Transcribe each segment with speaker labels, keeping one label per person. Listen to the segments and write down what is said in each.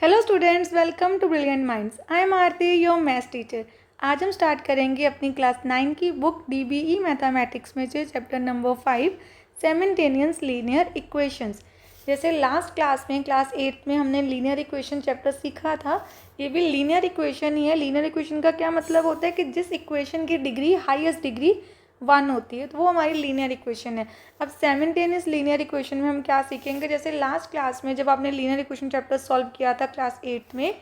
Speaker 1: Hello students, welcome to brilliant minds. I am Aarti, your maths teacher. आज हम start करेंगे अपनी क्लास 9 की बुक डीबीई मैथमेटिक्स में से chapter number 5 simultaneous linear equations. जैसे लास्ट क्लास में क्लास 8 में हमने लीनियर इक्वेशन चैप्टर सीखा था, ये भी लीनियर इक्वेशन ही है। लीनियर इक्वेशन का क्या मतलब होता है कि जिस इक्वेशन की डिग्री हाईएस्ट डिग्री 1 होती है तो वो हमारी लीनियर इक्वेशन है। अब साइमल्टेनियस लीनियर इक्वेशन में हम क्या सीखेंगे, जैसे लास्ट क्लास में जब आपने लीनियर इक्वेशन चैप्टर सॉल्व किया था क्लास 8 में,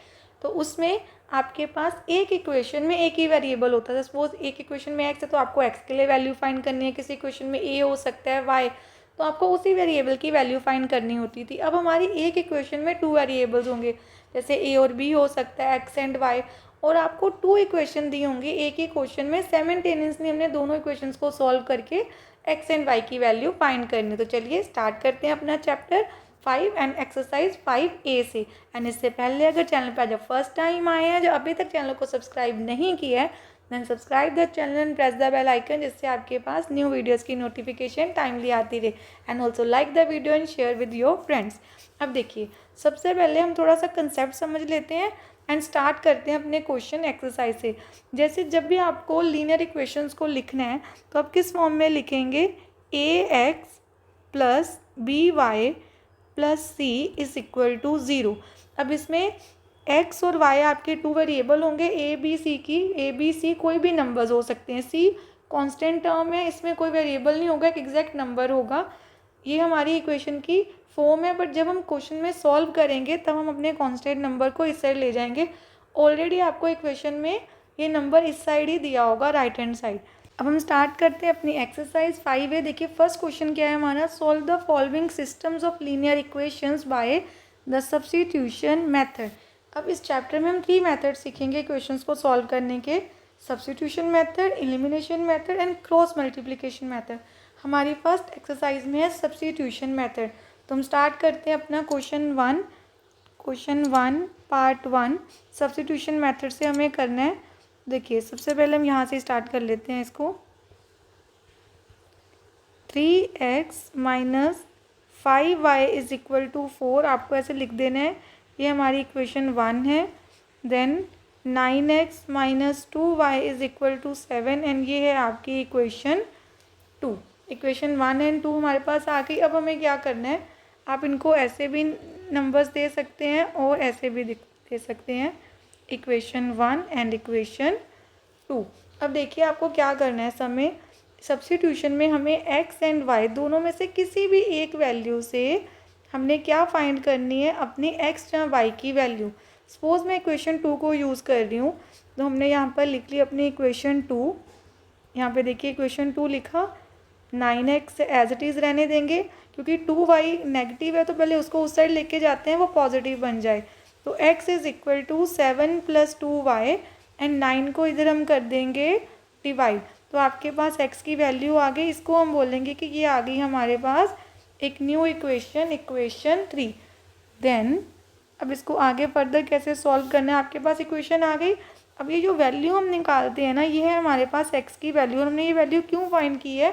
Speaker 1: तो उसमें आपके पास एक इक्वेशन में एक ही वेरिएबल होता था। सपोज एक इक्वेशन में एक्स है तो आपको एक्स के लिए वैल्यू फाइंड करनी है, किसी इक्वेशन में ए हो सकता है वाई, तो आपको उसी वेरिएबल की वैल्यू फाइंड करनी होती थी। अब हमारी एक इक्वेशन में 2 वेरिएबल्स होंगे, जैसे ए और बी हो सकता है, एक्स एंड वाई, और आपको 2 इक्वेशन दी होंगी एक ही क्वेश्चन में। साइमल्टेनियसली हमने दोनों इक्वेशंस को सॉल्व करके एक्स एंड वाई की वैल्यू फाइंड करनी। तो चलिए स्टार्ट करते हैं अपना चैप्टर 5 एंड एक्सरसाइज 5A से। एंड इससे पहले अगर चैनल पर जब फर्स्ट टाइम आए हैं, जो अभी तक चैनल को सब्सक्राइब नहीं किया है, then subscribe the channel and press the bell icon, जिससे आपके पास न्यू वीडियोस की नोटिफिकेशन टाइमली आती रहे। And also like the video and share with your friends. अब देखिए, सबसे पहले हम थोड़ा सा कंसेप्ट समझ लेते हैं एंड स्टार्ट करते हैं अपने क्वेश्चन एक्सरसाइज से। जैसे जब भी आपको लीनियर इक्वेशंस को लिखना है तो आप किस फॉर्म में लिखेंगे, A X plus B Y plus C is equal to 0। अब इसमें एक्स और वाई आपके 2 वेरिएबल होंगे, ए बी सी की। ए बी सी कोई भी नंबर्स हो सकते हैं, सी कांस्टेंट टर्म है, इसमें कोई वेरिएबल नहीं होगा, एक एग्जैक्ट नंबर होगा। ये हमारी इक्वेशन की फॉर्म है, बट जब हम क्वेश्चन में सॉल्व करेंगे तब हम अपने कांस्टेंट नंबर को इस साइड ले जाएंगे। ऑलरेडी आपको इक्वेशन में ये नंबर इस साइड ही दिया होगा, राइट हैंड साइड। अब हम स्टार्ट करते हैं अपनी एक्सरसाइज 5A। देखिए फर्स्ट क्वेश्चन क्या है हमारा, solve the following systems of linear equations by the substitution method. अब इस चैप्टर में हम 3 मेथड सीखेंगे इक्वेशंस को सॉल्व करने के, substitution method, elimination method and cross multiplication method. हमारी फर्स्ट एक्सरसाइज में है सब्स्टिट्यूशन मेथड। तो हम स्टार्ट करते हैं अपना क्वेश्चन 1 पार्ट 1। सब्स्टिट्यूशन मेथड से हमें करना है। देखिए सबसे पहले हम यहाँ से स्टार्ट कर लेते हैं इसको। 3x minus 5y is equal to 4, आपको ऐसे लिख देना है, ये हमारी इक्वेशन 1 है। Then 9x minus 2y is equal to 7, and ये है आपकी इक्वेशन 2। इक्वेशन 1 एंड 2 हमारे पास आ गई। अब हमें क्या करना है, आप इनको ऐसे भी नंबर्स दे सकते हैं और ऐसे भी दे सकते हैं, इक्वेशन 1 एंड इक्वेशन 2। अब देखिए आपको क्या करना है, समय सब्स्टिट्यूशन में हमें x एंड y दोनों में से किसी भी एक वैल्यू से हमने क्या फाइंड करनी है, अपनी x या y की वैल्यू। सपोज मैं इक्वेशन 2 को यूज़ कर रही हूँ, तो हमने यहाँ पर लिख ली अपनी इक्वेशन 2। यहाँ पे देखिए इक्वेशन 2 लिखा, 9x एज इट इज़ रहने देंगे, क्योंकि 2y नेगेटिव है तो पहले उसको उस साइड लेके जाते हैं, वो पॉजिटिव बन जाए। तो x is equal to 7 plus 2y, and 9 को इधर हम कर देंगे डिवाइड, तो आपके पास x की वैल्यू आ गई। इसको हम बोलेंगे कि ये आ गई हमारे पास एक न्यू इक्वेशन, इक्वेशन 3। देन अब इसको आगे फर्दर कैसे सॉल्व करना है, आपके पास इक्वेशन आ गई। अब ये जो वैल्यू हम निकालते हैं ना, ये है हमारे पास x की वैल्यू, और हमने ये वैल्यू क्यों फाइंड की है,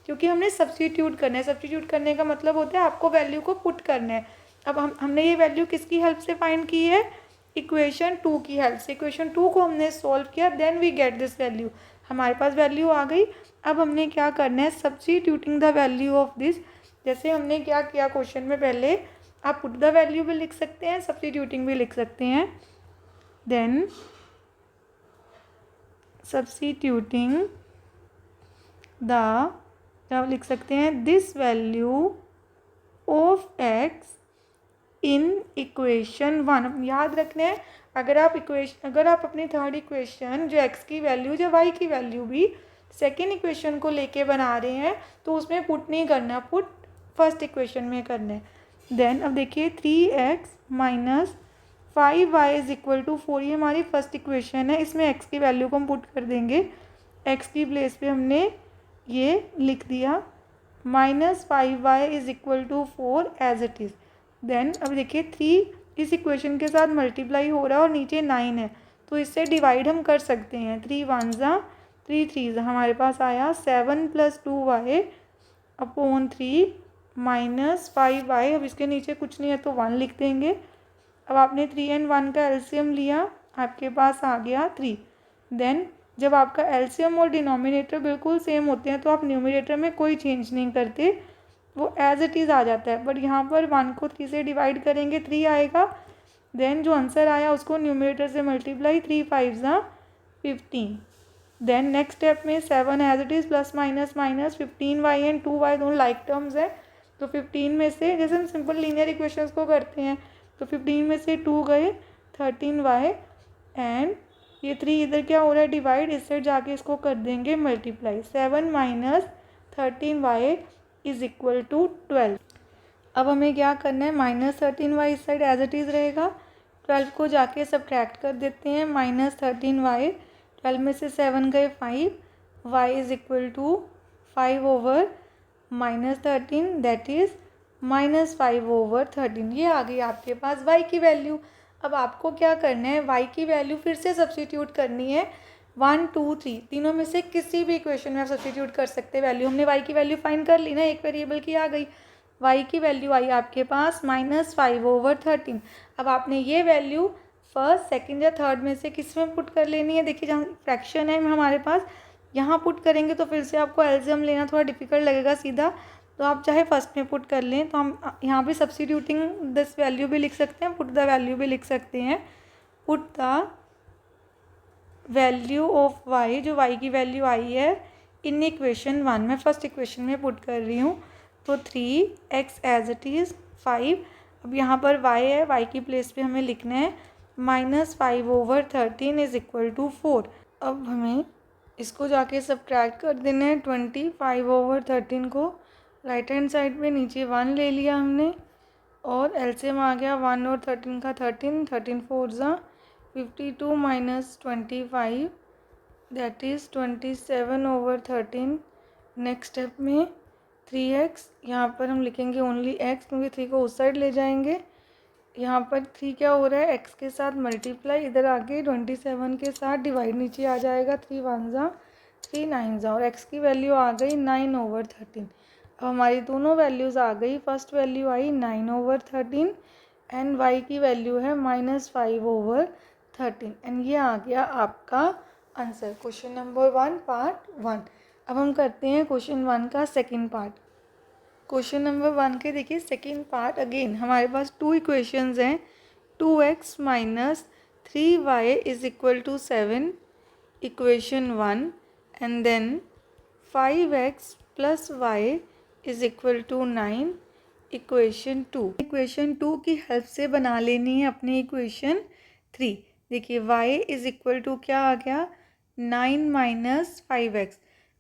Speaker 1: क्योंकि हमने सब्स्टिट्यूट करना है। सब्स्टिट्यूट करने का मतलब होता है आपको वैल्यू को पुट करना है। अब हमने ये वैल्यू किसकी हेल्प से फाइंड की है, इक्वेशन 2 की हेल्प से। इक्वेशन 2 को हमने सॉल्व किया, then we get this value, हमारे पास वैल्यू आ गई। अब हमने क्या करना है, substituting the value of this. जैसे हमने क्या किया क्वेश्चन में, पहले आप पुट द वैल्यू भी लिख सकते हैं, सब्स्टिट्यूटिंग भी लिख सकते हैं। देन सब्स्टिट्यूटिंग द, क्या लिख सकते हैं, this value of x in equation 1। याद रखना है, अगर आप अपनी थर्ड इक्वेशन जो x की वैल्यू जो y की वैल्यू भी सेकेंड इक्वेशन को लेके बना रहे हैं, तो उसमें पुट नहीं करना, पुट फर्स्ट इक्वेशन में करना है। देन अब देखिए 3x minus 5y is equal to 4, ये हमारी फर्स्ट इक्वेशन है। इसमें x की वैल्यू को हम पुट कर देंगे, x की प्लेस पे हमने ये लिख दिया, minus 5y is equal to 4 as it is. Then अब देखिए 3 इस इक्वेशन के साथ मल्टीप्लाई हो रहा है और नीचे 9 है, तो इससे डिवाइड हम कर सकते हैं। 3 1 ज़ा 3 3 ज़ा, हमारे पास आया 7 plus 2y upon 3 minus 5y। अब इसके नीचे कुछ नहीं है तो 1 लिख देंगे। अब आपने 3 एंड 1 का एलसीएम लिया, आपके पास आ गया 3। देन जब आपका एलसीएम और डिनोमिनेटर बिल्कुल सेम होते हैं तो आप न्यूमरेटर में कोई चेंज नहीं करते, वो एज इट इज़ आ जाता है। बट यहाँ पर 1 को 3 से डिवाइड करेंगे 3 आएगा। देन जो आंसर आया उसको न्यूमरेटर से मल्टीप्लाई, 3 5 ज़ा 15। देन नेक्स्ट स्टेप में 7 as it is plus minus minus 15y and 2y दोनों लाइक टर्म्स है, तो 15 में से जैसे हम सिंपल लीनियर इक्वेशंस को करते हैं, तो 15 में से 2 गए, 13y एंड ये 3 इधर क्या हो रहा है डिवाइड, इस साइड जाके इसको कर देंगे multiply. 7 minus 13y is equal to 12। अब हमें क्या करना है, -13y इस साइड एज इट इज़ रहेगा, 12 को जाके सब्ट्रैक्ट कर देते हैं, -13y, 12 में से 7 गए 5, y is equal to 5 over -13 that is -5 over 13। ये आ गई आपके पास y की वैल्यू। अब आपको क्या करना है, y की वैल्यू फिर से सब्स्टिट्यूट करनी है, 1 2 3 तीनों में से किसी भी इक्वेशन में आप सब्स्टिट्यूट कर सकते हैं वैल्यू। हमने y की वैल्यू फाइंड कर ली ना, एक वेरिएबल की आ गई, y की वैल्यू आई आपके पास -5 ओवर 13। अब आपने ये वैल्यू फर्स्ट सेकंड या थर्ड में से किस में पुट कर लेनी है, देखिए जहाँ फ्रैक्शन है हमारे पास, यहाँ पुट करेंगे तो फिर से आपको एलसीएम लेना थोड़ा डिफिकल्ट लगेगा सीधा, तो आप चाहे फर्स्ट में पुट कर लें। तो हम यहाँ पे सब्स्टिट्यूटिंग दिस वैल्यू भी लिख सकते हैं, पुट द वैल्यू भी लिख सकते हैं। Put the value of y, जो y की वैल्यू आई है, इन इक्वेशन 1 में फर्स्ट इक्वेशन में पुट कर रही हूँ, तो 3x एज इट इज़ 5। अब यहाँ पर y है, y की प्लेस पे हमें लिखना है -5 ओवर 13 इज इक्वल टू 4। अब हमें इसको जाके सब्ट्रैक्ट कर देना है, 25 ओवर 13 को राइट हैंड साइड पे नीचे 1 ले लिया हमने, और एलसीएम आ गया 1 और 13 का 13, 13 4 ज़ा 52 minus 25 that is 27 over 13। Next step में 3x, यहाँ पर हम लिखेंगे ओनली x क्योंकि 3 को उस साइड ले जाएंगे। यहाँ पर 3 क्या हो रहा है, x के साथ मल्टीप्लाई, इधर आके 27 के साथ डिवाइड, नीचे आ जाएगा 3 1 ज़ा 3 9 ज़ा, और x की वैल्यू आ गई 9 ओवर 13। अब हमारी दोनों वैल्यूज़ आ गई, first value I 9 over 13 and y की वैल्यू है -5 ओवर 13, एंड ये आ गया आपका आंसर, क्वेश्चन नंबर 1 पार्ट 1। अब हम करते हैं क्वेश्चन 1 का सेकंड पार्ट। क्वेश्चन नंबर 1 के देखिए सेकंड पार्ट, अगेन हमारे पास 2 इक्वेशंस हैं, 2x minus 3y is equal to 7 equation 1, and then 5x plus y is equal to 9 equation 2। Equation 2 की हेल्प से बना लेनी है अपनी इक्वेशन 3। देखिए y इज इक्वल टू क्या आ गया, 9 माइनस 5x।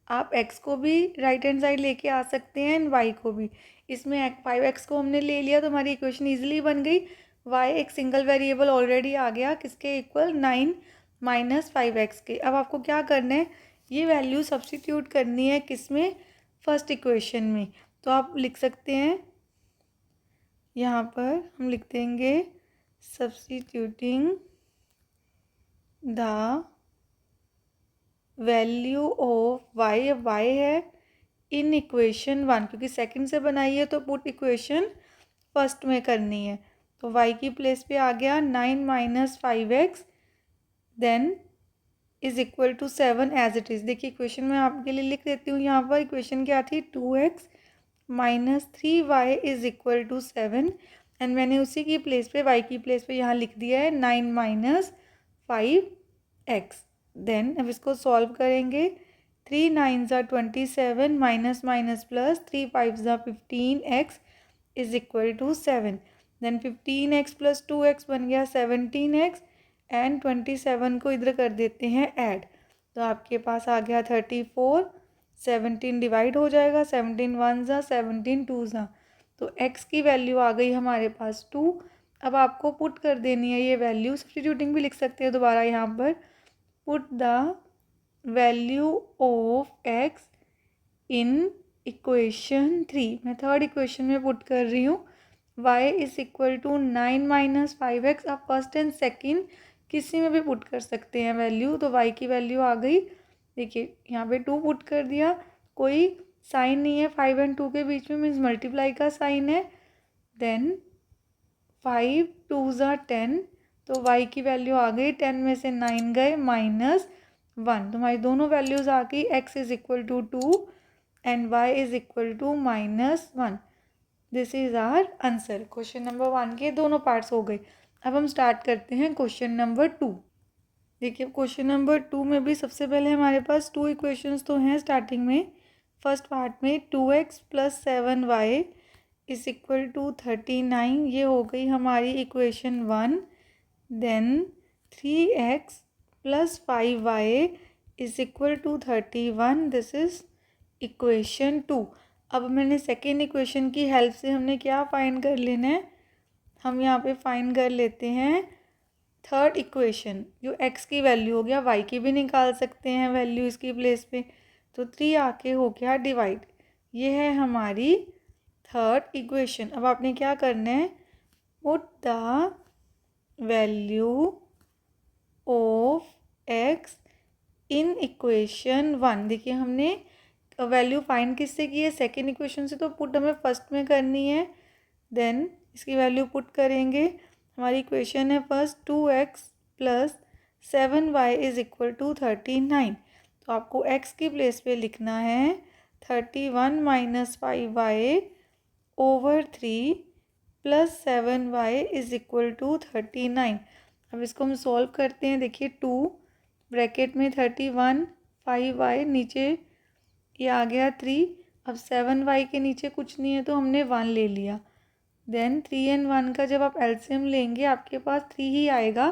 Speaker 1: आप x को भी राइट हैंड साइड लेके आ सकते हैं एंड y को भी। इसमें 5x को हमने ले लिया तो हमारी इक्वेशन इजीली बन गई। y एक सिंगल वेरिएबल ऑलरेडी आ गया, किसके इक्वल, 9 माइनस 5x के। अब आपको क्या करना है, ये वैल्यू सब्स्टिट्यूट करनी है किसमें, फर्स्ट इक्वेशन में। तो आप लिख सकते हैं, यहाँ पर हम लिख देंगे substituting the value of y है इन इक्वेशन 1, क्योंकि सेकंड से बनाई है तो पुट इक्वेशन फर्स्ट में करनी है। तो y की प्लेस पे आ गया 9 minus 5x then is equal to 7 as it is. देखिए इक्वेशन मैं आपके लिए लिख देती हूँ, यहाँ पर इक्वेशन क्या थी, 2x minus 3y is equal to 7, and मैंने उसी की प्लेस पे y की प्लेस पे यहाँ लिख दिया है 9 माइनस 5x। देन अब इसको सॉल्व करेंगे, 3 9 ज़ा 27 माइनस माइनस प्लस 3 5 ज़ा 15x is equal to 7। Then 15x plus 2x बन गया 17x, एंड 27 को इधर कर देते हैं ऐड, तो आपके पास आ गया 34। 17 डिवाइड हो जाएगा, 17 1 ज़ा 17 2 ज़ा, तो x की वैल्यू आ गई हमारे पास 2। अब आपको पुट कर देनी है ये वैल्यू, सब्स्टिट्यूटिंग भी लिख सकते हैं दोबारा यहाँ पर, put the value of x in equation 3। मैं थर्ड इक्वेशन में पुट कर रही हूँ, y is equal to 9 minus 5x। आप फर्स्ट एंड सेकेंड किसी में भी पुट कर सकते हैं वैल्यू, तो y की वैल्यू आ गई, देखिए यहाँ पे 2 पुट कर दिया, कोई साइन नहीं है 5 एंड 2 के बीच में, मीन्स मल्टीप्लाई का साइन है। देन 5 टू ज़ा 10, तो y की वैल्यू आ गई 10 में से 9 गए -1, तो हमारी दोनों वैल्यूज़ आ गई x is equal to 2 and y is equal to -1। This is our answer. Question number 1 के दोनों पार्ट्स हो गए। अब हम स्टार्ट करते हैं क्वेश्चन नंबर 2। देखिए क्वेश्चन नंबर 2 में भी सबसे पहले हमारे पास 2 इक्वेशंस तो हैं स्टार्टिंग में। फर्स्ट पार्ट में 2x plus 7y is equal to 39, ये हो गई हमारी equation 1। Then 3x plus 5y is equal to 31, this is equation 2। अब मैंने सेकेंड इक्वेशन की हेल्प से हमने क्या फाइंड कर लेना है, हम यहाँ पे फाइंड कर लेते हैं थर्ड इक्वेशन, जो x की वैल्यू हो गया, y की भी निकाल सकते हैं वैल्यू इसकी प्लेस पे, तो 3 आके हो गया डिवाइड। ये है हमारी थर्ड इक्वेशन। अब आपने क्या करना है, put the value of x in equation 1। देखिए हमने वैल्यू फाइंड किससे की है, सेकेंड इक्वेशन से, तो पुट हमें फर्स्ट में करनी है। देन इसकी वैल्यू पुट करेंगे, हमारी इक्वेशन है first 2x plus 7y is equal to 39, तो आपको x की प्लेस पे लिखना है 31 minus 5y over 3 plus 7y is equal to 39। अब इसको हम सॉल्व करते हैं। देखिए 2 ब्रैकेट में 31, 5y नीचे ये आ गया 3, अब 7y के नीचे कुछ नहीं है तो हमने 1 ले लिया। देन 3 एंड 1 का जब आप एलसीएम लेंगे आपके पास 3 ही आएगा।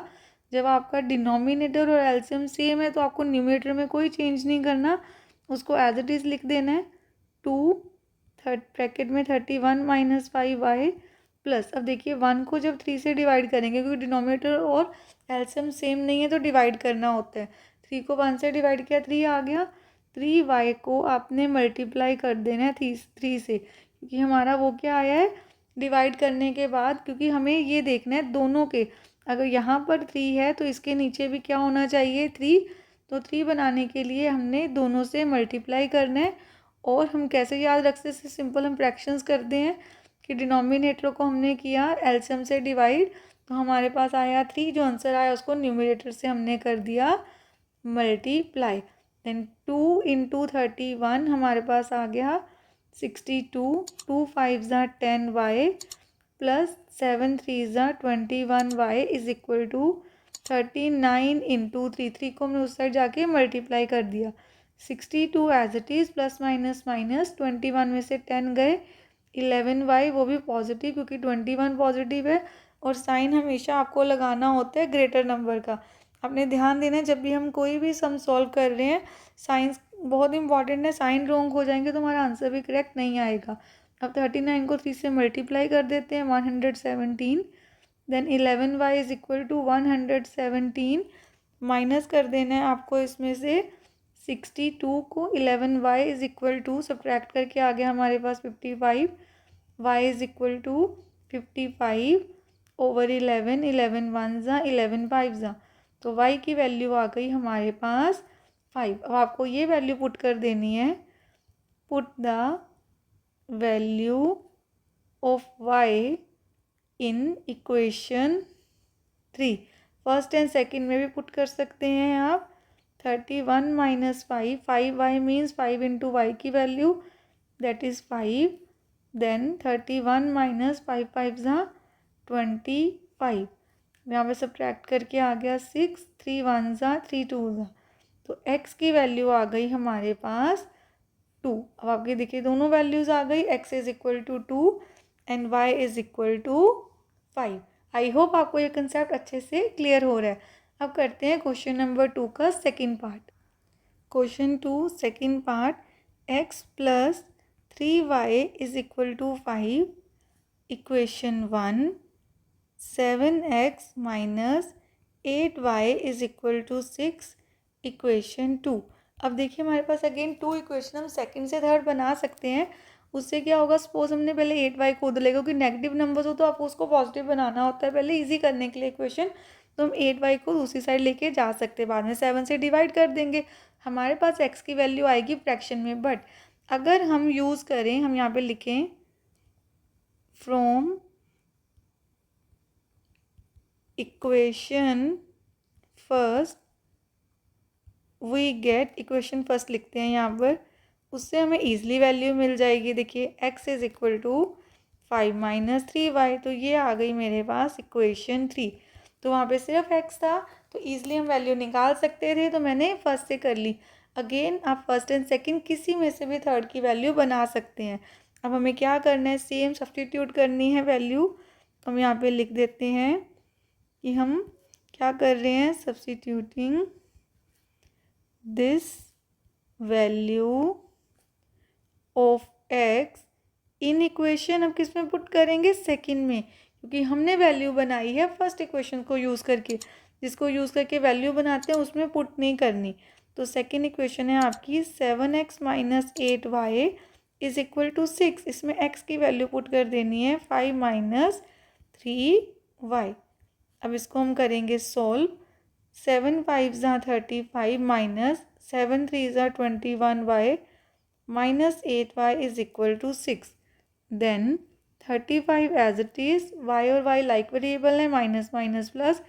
Speaker 1: जब आपका डिनोमिनेटर और एलसीएम सेम है तो आपको न्यूमरेटर में कोई चेंज नहीं करना, उसको एज इट इज़ लिख देना है। 2 ब्रैकेट में 31 माइनस 5y प्लस, अब देखिए 1 को जब 3 से डिवाइड करेंगे, क्योंकि डिनोमिनेटर और एलसीएम सेम नहीं है तो डिवाइड करना होता है। 3 को 1 से डिवाइड किया 3 आ गया, 3y को आपने मल्टीप्लाई कर देना है 3 से, क्योंकि हमारा वो क्या आया है डिवाइड करने के बाद, क्योंकि हमें ये देखना है दोनों के, अगर यहाँ पर 3 है तो इसके नीचे भी क्या होना चाहिए 3, तो 3 बनाने के लिए हमने दोनों से मल्टीप्लाई करना है। और हम कैसे याद रखते हैं, सिंपल हम फ्रैक्शंस करते हैं कि डिनोमिनेटर को हमने किया एलसीएम से डिवाइड, तो हमारे पास आया 3, जो आंसर आया उसको न्यूमरेटर से हमने कर दिया मल्टीप्लाई। देन 2 इंटू 31 हमारे पास आ गया 62, 2 5 ज़ा 10y प्लस 7 3 ज़ा 21y is equal to 39 into 3 को हमने उस साइड जाके मल्टीप्लाई कर दिया। 62 as it is, plus minus minus, 21 में से 10 गए, 11y वो भी पॉजिटिव क्योंकि 21 पॉजिटिव है, और साइन हमेशा आपको लगाना होता है ग्रेटर नंबर का। आपने ध्यान देना है जब भी हम कोई भी सम सॉल्व कर रहे हैं, साइंस बहुत इंपॉर्टेंट है, साइन रॉन्ग हो जाएंगे तो हमारा आंसर भी करेक्ट नहीं आएगा। अब 39 को 3 से मल्टीप्लाई कर देते हैं 117, then 11y is equal to 117, minus कर देना है आपको इसमें से 62 को, 11y is equal to subtract करके आ गया हमारे पास 55, y is equal to 55 over 11, 11 1 ज़ा 11 5 ज़ा, तो y की वैल्यू आ गई हमारे पास 5। अब आपको ये वैल्यू पुट कर देनी है, put the value of y in equation 3। First and second में भी पुट कर सकते हैं आप। 31 minus 5, 5y means 5 into y की value that is 5, then 31 minus 5 5 ज़ा 25, यहाँ पे सब्ट्रैक्ट करके आ गया 6, 3 1 ज़ा 3 2 ज़ा, तो x की वैल्यू आ गई हमारे पास 2। अब आपके देखिए दोनों वैल्यूज़ आ गई, x is equal to 2 and y is equal to 5। I hope आपको ये कंसेप्ट अच्छे से क्लियर हो रहा है। अब करते हैं क्वेश्चन नंबर 2 का second part. Question 2 second part, x plus 3y is equal to 5, equation 1, 7x minus 8y is equal to 6, equation 2। अब देखिए हमारे पास अगेन 2 इक्वेशन हम सेकंड से थर्ड बना सकते हैं। उससे क्या होगा, सपोज हमने पहले 8y को उधर लेगा, क्योंकि नेगेटिव नंबर्स हो तो आपको उसको पॉजिटिव बनाना होता है पहले इजी करने के लिए इक्वेशन, तो हम 8y को दूसरी साइड लेके जा सकते हैं, बाद में 7 से डिवाइड कर देंगे, हमारे पास x की वैल्यू आएगी फ्रैक्शन में। बट अगर हम यूज़ करें, हम यहाँ पे लिखें from equation first we get, equation first लिखते हैं यहाँ पर, उससे हमें ईजिली वैल्यू मिल जाएगी। देखिए x is equal to 5 minus 3y, तो ये आ गई मेरे पास इक्वेशन 3। तो वहाँ पे सिर्फ x था तो ईजिली हम वैल्यू निकाल सकते थे, तो मैंने फर्स्ट से कर ली। अगेन आप फर्स्ट एंड सेकंड किसी में से भी थर्ड की वैल्यू बना सकते हैं। अब हमें क्या करना है, सेम सब्स्टिट्यूट करनी है वैल्यू। हम यहाँ पे लिख देते हैं कि हम क्या कर रहे हैं, substituting this value of x in equation, अब किस में पुट करेंगे, सेकंड में, क्योंकि हमने वैल्यू बनाई है फर्स्ट इक्वेशन को यूज़ करके। जिसको यूज़ करके वैल्यू बनाते हैं उसमें पुट नहीं करनी। तो सेकंड इक्वेशन है आपकी 7x minus 8y is equal to 6। इसमें x की वैल्यू पुट कर देनी है 5 माइनस 3y। अब इसको हम करेंगे सॉल्व। 7 5 ज़ा 35 माइनस 7 3 ज़ा 21y minus 8y is equal to 6। Then 35 as it is, y और y लाइक वेरिएबल है, माइनस माइनस प्लस,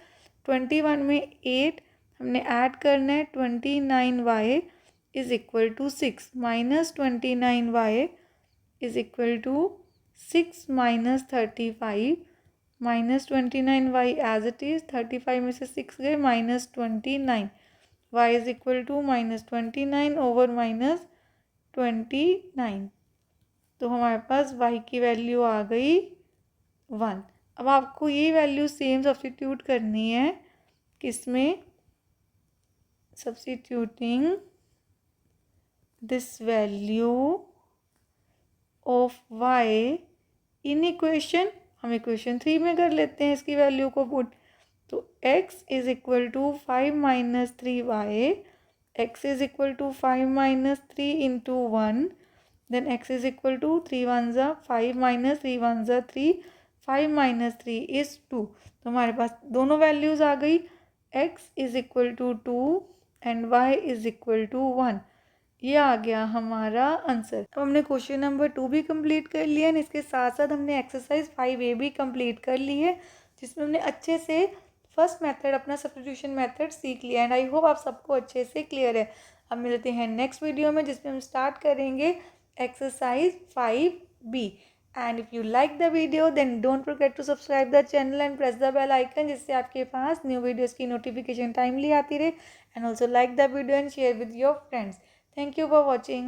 Speaker 1: 21 में 8 हमने ऐड करना है, 29y is equal to 6 minus 29y is equal to 6 minus 35 minus 29y as it is, 35 में से 6 गए minus 29, y is equal to minus 29 over minus 29। तो हमारे पास y की वैल्यू आ गई 1। अब आपको ये वैल्यू सेम सब्स्टिट्यूट करनी है, किसमें, substituting this value of y in equation, हम इक्वेशन 3 में कर लेते हैं इसकी वैल्यू को पुट। तो x is equal to 5 minus 3y, x is equal to 5 minus 3 into 1, then x is equal to 3 1 ज़ा 5 माइनस 3 1 ज़ा 3, 5 माइनस 3 इज़ 2। तो हमारे पास दोनों वैल्यूज़ आ गई, x is equal to 2 and y is equal to 1। ये आ गया हमारा आंसर। अब हमने क्वेश्चन नंबर 2 भी कंप्लीट कर लिया है, इसके साथ साथ हमने एक्सरसाइज 5A भी कंप्लीट कर ली है, जिसमें हमने अच्छे से फर्स्ट मेथड, अपना सब्स्टिट्यूशन मेथड सीख लिया। एंड आई होप आप सबको अच्छे से क्लियर है। अब मिलते हैं नेक्स्ट वीडियो में, जिसमें हम स्टार्ट करेंगे exercise 5B। and if you like the video then don't forget to subscribe the channel and press the bell icon, जिससे आपके पास न्यू वीडियोस की नोटिफिकेशन टाइमली आती रहे। and also like the video and share with your friends. Thank you for watching.